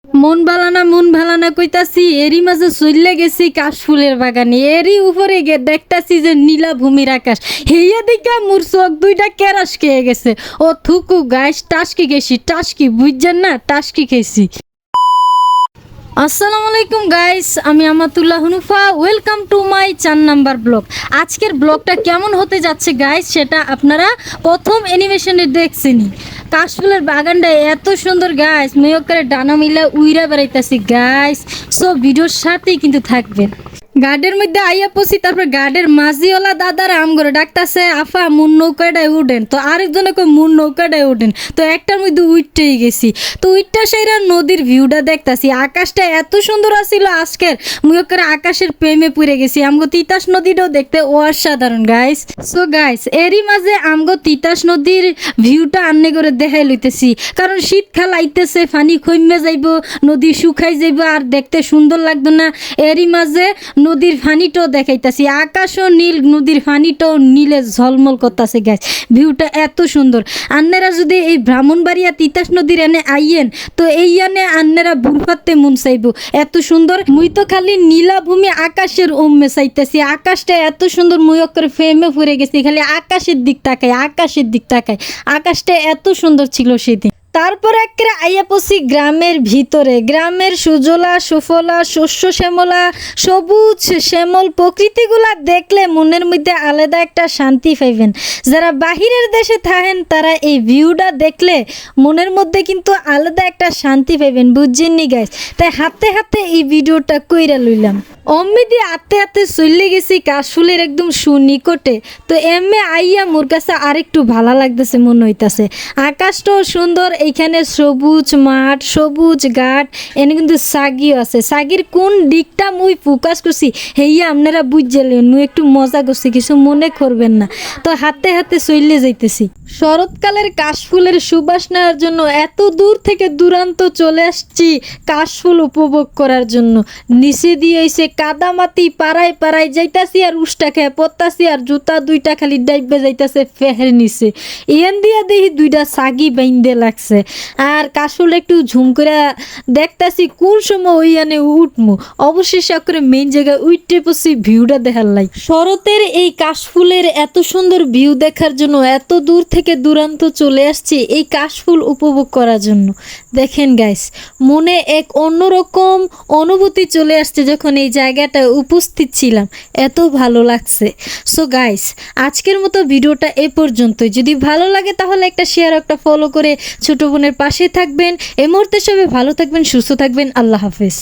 মন ভালানা কইতাছি এরই মাঝে চইল্লা গেছি কাশফুলের বাগানে এরই উপরে গে দেখতাছি যে নীলা ভূমির আকাশ হেইয়া দিকা মোর চোখ দুইটা কেরাস খেয়ে গেছে ও থুকু গাইস টাসকি গেছি টাসকি বুঝছেন না টাসকি খেয়েছি। আসসালামু আলাইকুম গাইস, আমি Amatullah Hunufa, welcome to my 4 number vlog. আজকের ব্লগটা কেমন হতে যাচ্ছে গাইস সেটা আপনারা প্রথম অ্যানিমেশনে দেখছেনই। কাশফুলের বাগানটা এত সুন্দর গাইস, মেয়করে ডানা মিলা উইরা বেড়াইতাছি গাইস। সো ভিডিওর সাথেই কিন্তু থাকবেন। গার্ডের মধ্যে আইয়া পড়ছি, তারপর গার্ডের মাঝিওয়ালা দাদারা আম করে ডাকতেছে আফা মুন নৌকাটায় উঠেন, তো আরেকজনে কই মুন নৌকাটায় উঠেন, তো একটার মধ্যে উঠতেই গেছি। তো উঠটা সেইরা নদীর ভিউটা দেখতাছি, আকাশটা এত সুন্দর আছিল আজকের মুই করে আকাশের প্রেমে পড়ে গেছি। আমগো তিতাস নদীটাও দেখতে অসাধারণ গাইস। সো গাইস এরই মাঝে আমগো তিতাস নদীর ভিউটা আন্নে করে দেখাই লইতেছি, কারণ শীতকাল আইতেছে, পানি কমে যাইব, নদী শুকাই যাইব আর দেখতে সুন্দর লাগতো না। এরই মাঝে নদীর পানিটাও দেখাইতাছি, আকাশও নীল, নদীর পানিটাও নীলে ঝলমল করতেছে গাইস। ভিউটা এত সুন্দর। আন্নেরা যদি এই ব্রাহ্মণবাড়িয়া তিতাস নদীর এনে আইয়েন তো এই আনে আন্নেরা বুলফাতে মন চাইব, এত সুন্দর। মুই তো খালি নীলাভূমি আকাশের ওম্মে চাইতেছি, আকাশটা এত সুন্দর, মুই করে ফেমে পড়ে গেছি, খালি আকাশের দিক তাকাই, আকাশের দিক তাকাই। আকাশটা এত সুন্দর ছিল সেদিন। তারপর একেবারে আইয়া পড়ছি গ্রামের ভিতরে, গ্রামের সুজলা সুফলা শস্য শ্যামলা সবুজ শ্যামল প্রকৃতিগুলা দেখলে মনের মধ্যে আলাদা একটা শান্তি পাইবেন। যারা বাহিরের দেশে থাকেন তারা এই ভিউটা দেখলে মনের মধ্যে কিন্তু আলাদা একটা শান্তি পাইবেন, বুঝছেননি গাইস? তাই হাতে হাতে এই ভিডিওটা কইরা লইলাম। অম্মিদি আতে আতে চলে গেছি কাশফুলের একদম সুনিকটে। তো এমএ আইয়া মোর কাছে আরেকটু ভালো লাগতেছে মনে হইতাছে। আকাশটাও সুন্দর, এইখানে সবুজ মাঠ, সবুজ ঘাট, এনে কিন্তু সাগিও আছে। সাগির কোন দিকটা মুই ফোকাস করছি হেইয়া আপনারা বুঝলেন, মুই একটু মজা করছি, কিছু মনে করবেন না। তো হাতে হাতে চলে যাইতেছি। শরৎকালের কাশফুলের সুবাস নেওয়ার জন্য এত দূর থেকে দূরান্ত চলে আসছি কাশফুল উপভোগ করার জন্য। নিচে দিয়ে এসে কাদামাতি পাড়ায় পাড়ায় যাইতাছি আর উষ্টা খেয়ে পড়তাছি, আর জুতা দুইটা খালি ডাইবে যাইতাছে ফেহের নিচে। ইয়ান দিয়া দেখি দুইটা সাগি বাইন্দে লাগছে, আর কাশফুল একটু ঝুম করে দেখতাছি কোন সময় ওইয়ানে উঠমু। অবশেষে করে মেইন জায়গায় উঠতে পড়ছি ভিউটা দেখার লাই। শরতের এই কাশফুলের এত সুন্দর ভিউ দেখার জন্য এত দূর থেকে দূরান্ত চলে আসছি এই কাশফুল উপভোগ করার জন্য। দেখেন গাইস, মনে এক অন্যরকম অনুভূতি চলে আসছে যখন এই জায়গাটায় উপস্থিত ছিলাম, এত ভালো লাগছে। সো গাইস আজকের মতো ভিডিওটা এ পর্যন্তই। যদি ভালো লাগে তাহলে একটা শেয়ার, একটা ফলো করে ছোট বোনের পাশে থাকবেন। এই মুহূর্তে সবাই ভালো থাকবেন, সুস্থ থাকবেন। আল্লাহ হাফেজ।